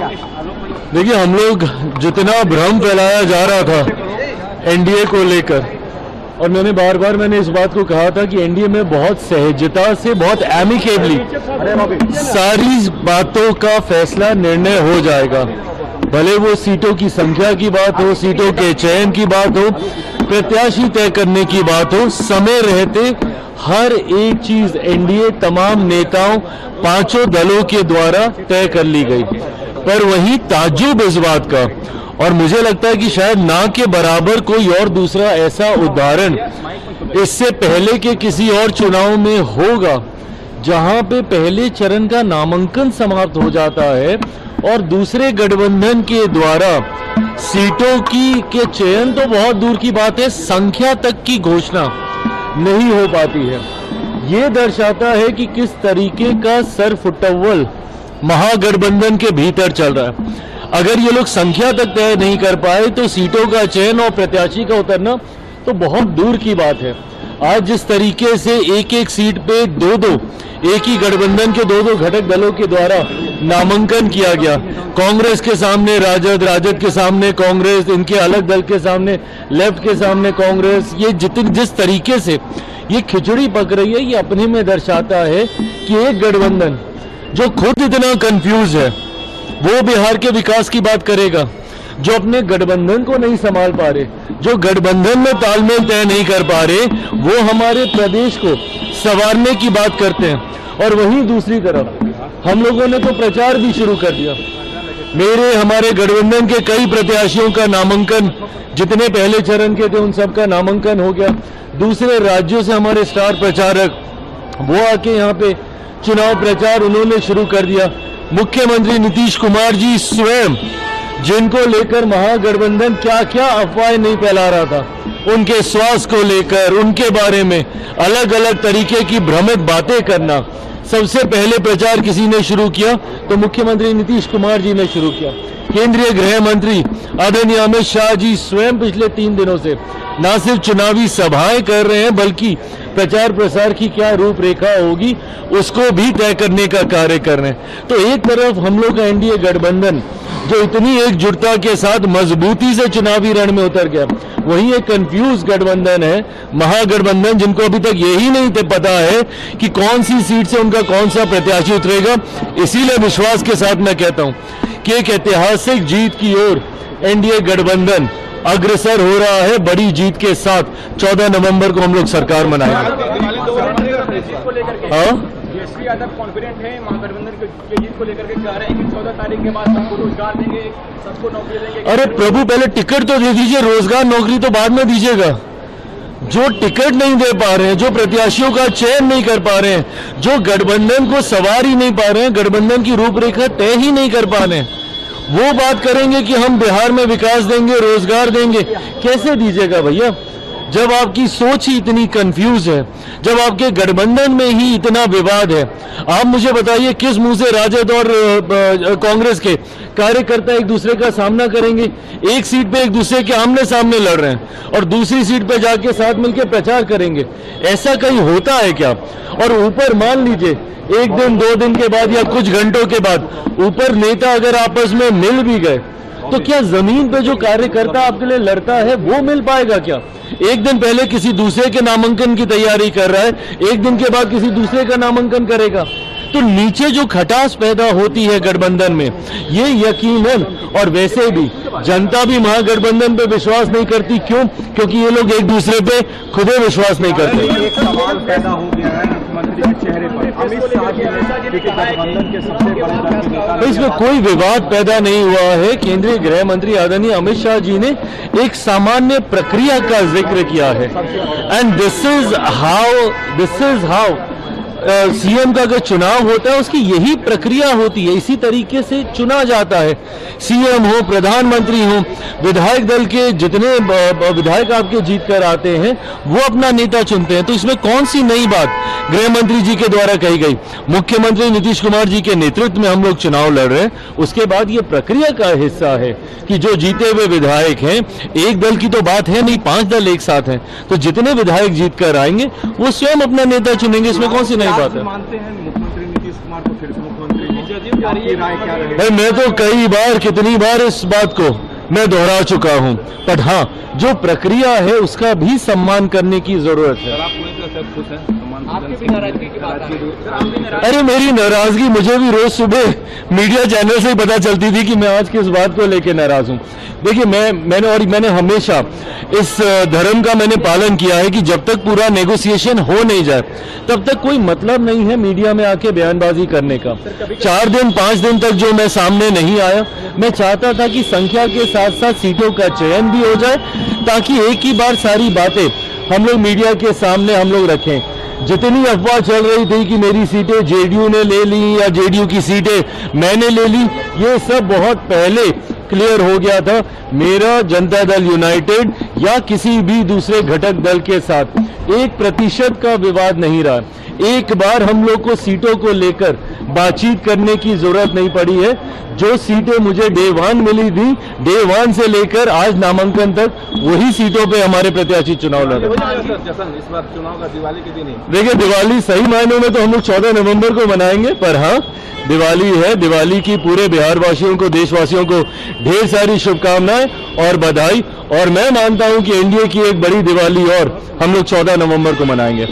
देखिए, हम लोग जितना भ्रम फैलाया जा रहा था एनडीए को लेकर, और मैंने इस बात को कहा था कि एनडीए में बहुत सहजता से, बहुत एमिकेबली सारी बातों का फैसला, निर्णय हो जाएगा। भले वो सीटों की संख्या की बात हो, सीटों के चयन की बात हो, प्रत्याशी तय करने की बात हो, समय रहते हर एक चीज एनडीए तमाम नेताओं, पांचों दलों के द्वारा तय कर ली गई। पर वही ताज्जुब इस बात का, और मुझे लगता है कि शायद ना के बराबर कोई और दूसरा ऐसा उदाहरण इससे पहले के किसी और चुनाव में होगा, जहां पे पहले चरण का नामांकन समाप्त हो जाता है और दूसरे गठबंधन के द्वारा सीटों के चयन तो बहुत दूर की बात है, संख्या तक की घोषणा नहीं हो पाती है। ये दर्शाता है कि किस तरीके का सरफुटव्वल महागठबंधन के भीतर चल रहा है। अगर ये लोग संख्या तक तय नहीं कर पाए तो सीटों का चयन और प्रत्याशी का उतरना तो बहुत दूर की बात है। आज जिस तरीके से एक एक सीट पे दो एक ही गठबंधन के दो घटक दलों के द्वारा नामांकन किया गया, कांग्रेस के सामने राजद, राजद के सामने कांग्रेस, इनके अलग दल के सामने लेफ्ट के सामने कांग्रेस, ये जिस तरीके से ये खिचड़ी पक रही है, ये अपने में दर्शाता है कि एक गठबंधन जो खुद इतना कंफ्यूज है वो बिहार के विकास की बात करेगा, जो अपने गठबंधन को नहीं संभाल पा रहे, जो गठबंधन में तालमेल तय नहीं कर पा रहे, वो हमारे प्रदेश को संवारने की बात करते हैं। और वहीं दूसरी तरफ हम लोगों ने तो प्रचार भी शुरू कर दिया। हमारे गठबंधन के कई प्रत्याशियों का नामांकन, जितने पहले चरण के थे उन सब का नामांकन हो गया। दूसरे राज्यों से हमारे स्टार प्रचारक वो आके यहाँ पे चुनाव प्रचार उन्होंने शुरू कर दिया। मुख्यमंत्री नीतीश कुमार जी स्वयं, जिनको लेकर महागठबंधन क्या क्या अफवाहें नहीं फैला रहा था, उनके स्वास्थ्य को लेकर, उनके बारे में अलग अलग तरीके की भ्रमित बातें करना, सबसे पहले प्रचार किसी ने शुरू किया तो मुख्यमंत्री नीतीश कुमार जी ने शुरू किया। केंद्रीय गृह मंत्री आदरणीय अमित शाह जी स्वयं पिछले 3 दिनों से न सिर्फ चुनावी सभाएं कर रहे हैं, बल्कि प्रचार प्रसार की क्या रूपरेखा होगी उसको भी तय करने का कार्य कर रहे हैं। तो एक तरफ हम लोग का एनडीए गठबंधन जो इतनी एकजुटता के साथ मजबूती से चुनावी रण में उतर गया, वहीं एक कंफ्यूज गठबंधन है, महागठबंधन, जिनको अभी तक यही नहीं पता है कि कौन सी सीट से उनका कौन सा प्रत्याशी उतरेगा। इसीलिए विश्वास के साथ मैं कहता हूं कि एक ऐतिहासिक जीत की ओर एनडीए गठबंधन अग्रसर हो रहा है, बड़ी जीत के साथ। 14 नवंबर को हम लोग सरकार बनाएंगे। कॉन्फिडेंट है महागठबंधन की जीत को लेकर के, कह रहे हैं कि 14 तारीख के बाद सबको रोजगार देंगे, सबको नौकरी देंगे। अरे प्रभु, पहले टिकट तो दे दीजिए, रोजगार नौकरी तो बाद में दीजिएगा। जो टिकट नहीं दे पा रहे हैं, जो प्रत्याशियों का चयन नहीं कर पा रहे हैं, जो गठबंधन को सवार ही नहीं पा रहे हैं, गठबंधन की रूपरेखा तय ही नहीं कर पा रहे हैं, वो बात करेंगे कि हम बिहार में विकास देंगे, रोजगार देंगे। कैसे दीजिएगा भैया, जब आपकी सोच ही इतनी कंफ्यूज है, जब आपके गठबंधन में ही इतना विवाद है। आप मुझे बताइए किस मुंह से राजद और कांग्रेस के कार्यकर्ता एक दूसरे का सामना करेंगे? एक सीट पे एक दूसरे के आमने सामने लड़ रहे हैं और दूसरी सीट पे जाके साथ मिलकर प्रचार करेंगे। ऐसा कहीं होता है क्या? और ऊपर मान लीजिए 1 दिन 2 दिन के बाद या कुछ घंटों के बाद ऊपर नेता अगर आपस में मिल भी गए, तो क्या जमीन पे जो कार्यकर्ता आपके लिए लड़ता है वो मिल पाएगा क्या? एक दिन पहले किसी दूसरे के नामांकन की तैयारी कर रहा है, एक दिन के बाद किसी दूसरे का नामांकन करेगा। तो नीचे जो खटास पैदा होती है गठबंधन में, ये यकीनन, और वैसे भी जनता भी महागठबंधन पे विश्वास नहीं करती। क्यों? क्योंकि ये लोग एक दूसरे पे खुद विश्वास नहीं करते। एक सवाल पैदा हो गया है मुख्यमंत्री के चेहरे पर, अमित शाह जी के गठबंधन के सबसे बड़े, इसमें कोई विवाद पैदा नहीं हुआ है। केंद्रीय गृह मंत्री आदरणीय अमित शाह जी ने एक सामान्य प्रक्रिया का जिक्र किया है, and this is how CM का अगर चुनाव होता है उसकी यही प्रक्रिया होती है, इसी तरीके से चुना जाता है। सीएम हो, प्रधानमंत्री हो, विधायक दल के जितने विधायक आपके जीत कर आते हैं वो अपना नेता चुनते हैं। तो इसमें कौन सी नई बात गृह मंत्री जी के द्वारा कही गई? मुख्यमंत्री नीतीश कुमार जी के नेतृत्व में हम लोग चुनाव लड़ रहे हैं, उसके बाद ये प्रक्रिया का हिस्सा है कि जो जीते हुए विधायक हैं, एक दल की तो बात है नहीं, 5 दल एक साथ हैं, तो जितने विधायक जीत कर आएंगे वो स्वयं अपना नेता चुनेंगे। इसमें कौन सी नई बात है? मानते हैं मुख्यमंत्री नीतीश कुमार को फिर से मुख्यमंत्री जीत आ रही है। भाई मैं तो कई बार कितनी बार इस बात को मैं दोहरा चुका हूं, पर हाँ जो प्रक्रिया है उसका भी सम्मान करने की जरूरत है। आप पूरी तरह से खुश हैं? आपकी भी नाराजगी की बात है। सर, आप भी नाराज अरे मेरी नाराजगी मुझे भी रोज सुबह मीडिया चैनल से ही पता चलती थी कि मैं आज किस बात को लेकर नाराज हूं। देखिए मैंने हमेशा इस धर्म का मैंने पालन किया है कि जब तक पूरा नेगोशिएशन हो नहीं जाए तब तक कोई मतलब नहीं है मीडिया में आके बयानबाजी करने का। 4 दिन 5 दिन तक जो मैं सामने नहीं आया, मैं चाहता था कि संख्या के साथ साथ सीटों का चयन भी हो जाए ताकि एक ही बार सारी बातें हम लोग मीडिया के सामने हम लोग रखें। जितनी अफवाह चल रही थी कि मेरी सीटें जेडीयू ने ले ली या जेडीयू की सीटें मैंने ले ली, ये सब बहुत पहले क्लियर हो गया था। मेरा जनता दल यूनाइटेड या किसी भी दूसरे घटक दल के साथ 1% का विवाद नहीं रहा। एक बार हम लोग को सीटों को लेकर बातचीत करने की जरूरत नहीं पड़ी है। जो सीटें मुझे डे 1 मिली थी, डे 1 से लेकर आज नामांकन तक वही सीटों पे हमारे प्रत्याशी चुनाव लड़ रहे हैं। जसन इस बार चुनाव का दिवाली के दिन ही देखिए दिवाली सही मायनों में तो हम लोग 14 नवंबर को मनाएंगे, पर हाँ दिवाली है। दिवाली की पूरे बिहार वासियों को, देशवासियों को ढेर सारी शुभकामनाएं और बधाई। और मैं मानता हूं कि एनडीए की एक बड़ी दिवाली और हम लोग 14 नवंबर को मनाएंगे।